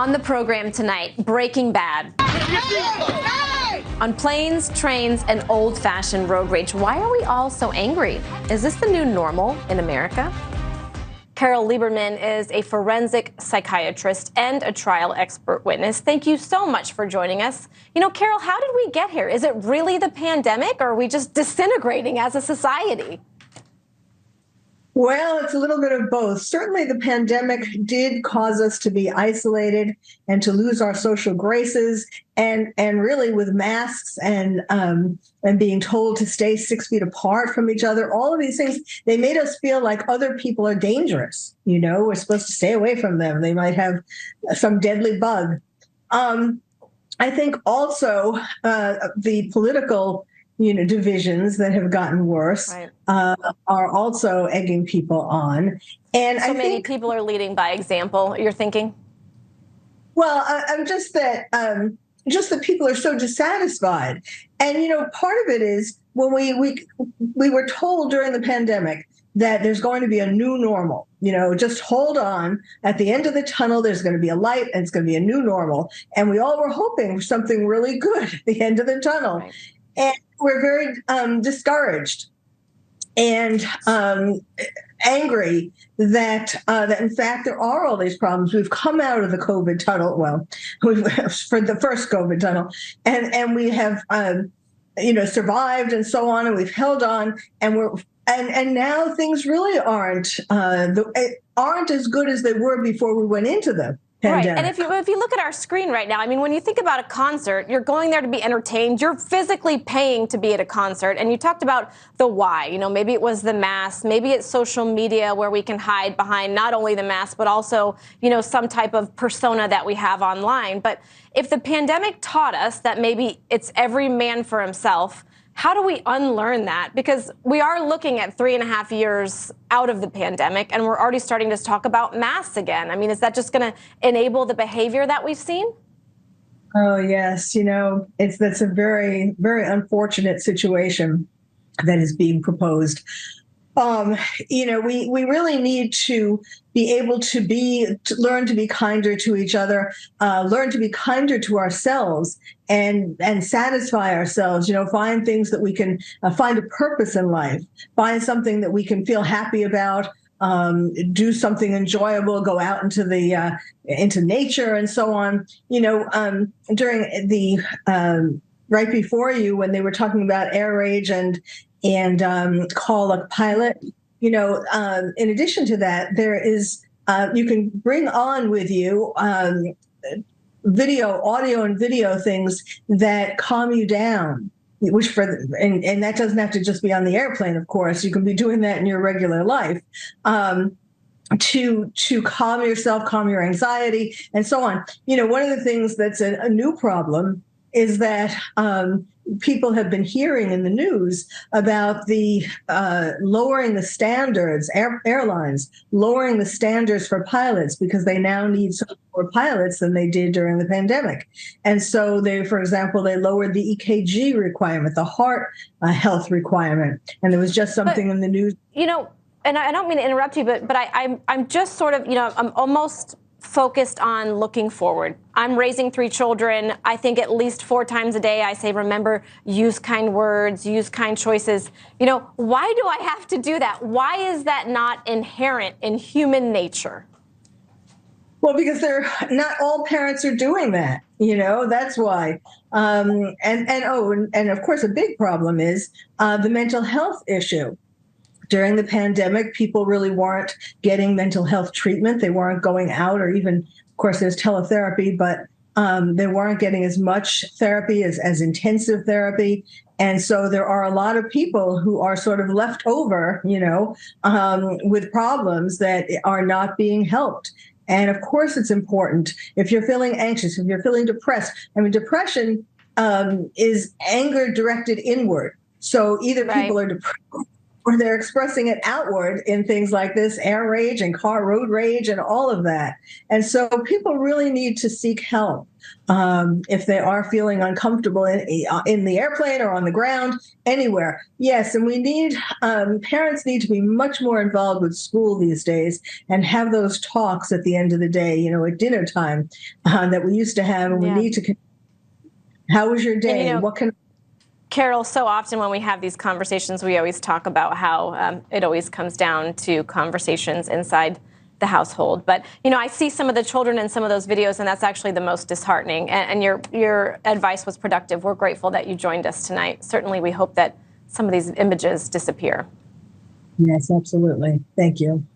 On the program tonight, Breaking Bad. On planes, trains, and old-fashioned road rage, why are we all so angry? Is this the new normal in America? Carole Lieberman is a forensic psychiatrist and a trial expert witness. Thank you so much for joining us. You know, Carole, how did we get here? Is it really the pandemic, or are we just disintegrating as a society? Well, it's a little bit of both. Certainly the pandemic did cause us to be isolated and to lose our social graces, and really with masks and being told to stay 6 feet apart from each other, all of these things, they made us feel like other people are dangerous. You know, we're supposed to stay away from them. They might have some deadly bug. I think also the political divisions that have gotten worse right. Are also egging people on. And so many people are leading by example, you're thinking? Well, I'm just that people are so dissatisfied. And, part of it is when we were told during the pandemic that there's going to be a new normal, just hold on. At the end of the tunnel, there's going to be a light and it's going to be a new normal. And we all were hoping for something really good at the end of the tunnel. Right. And we're very discouraged and angry that in fact there are all these problems. We've come out of the COVID tunnel, for the first COVID tunnel, and we have survived and so on, and we've held on, and now things really aren't as good as they were before we went into the pandemic. Right, and if you look at our screen right now, I mean, when you think about a concert, you're going there to be entertained. You're physically paying to be at a concert, and you talked about the why. Maybe it was the mask, maybe it's social media where we can hide behind not only the mask, but also, some type of persona that we have online. But if the pandemic taught us that maybe it's every man for himself, how do we unlearn that? Because we are looking at 3.5 years out of the pandemic, and we're already starting to talk about masks again. I mean, is that just going to enable the behavior that we've seen? Oh, yes. That's a very, very unfortunate situation that is being proposed. We really need to be able to learn to be kinder to each other, learn to be kinder to ourselves, and satisfy ourselves. Find things that we can find a purpose in life, find something that we can feel happy about, do something enjoyable, go out into nature and so on. During the right before you, when they were talking about air rage and call a pilot. In addition to that, there is you can bring on with you audio and video things that calm you down. And that doesn't have to just be on the airplane, of course. You can be doing that in your regular life to calm yourself, calm your anxiety, and so on. One of the things that's a new problem is that people have been hearing in the news about the lowering the standards, airlines lowering the standards for pilots because they now need so more pilots than they did during the pandemic. And so for example, they lowered the EKG requirement, the heart health requirement. And there was just something in the news. And I don't mean to interrupt you, but I'm just sort of, I'm almost focused on looking forward. I'm raising 3 children. I think at least 4 times a day I say, remember, use kind words, use kind choices. Why do I have to do that? Why is that not inherent in human nature? Well, because not all parents are doing that. That's why. And of course, a big problem is the mental health issue. During the pandemic, people really weren't getting mental health treatment. They weren't going out, or even, of course, there's teletherapy, but they weren't getting as much therapy, as intensive therapy. And so there are a lot of people who are sort of left over, with problems that are not being helped. And of course, it's important if you're feeling anxious, if you're feeling depressed. I mean, depression is anger directed inward. So either people are depressed or they're expressing it outward in things like this air rage and car road rage and all of that. And so people really need to seek help if they are feeling uncomfortable in the airplane or on the ground, anywhere. Yes, and we need parents need to be much more involved with school these days and have those talks at the end of the day, you know, at dinner time that we used to have. And we need to. How was your day? And, What can Carole, so often when we have these conversations, we always talk about how it always comes down to conversations inside the household. But, you know, I see some of the children in some of those videos, and that's actually the most disheartening. And your advice was productive. We're grateful that you joined us tonight. Certainly, we hope that some of these images disappear. Yes, absolutely. Thank you.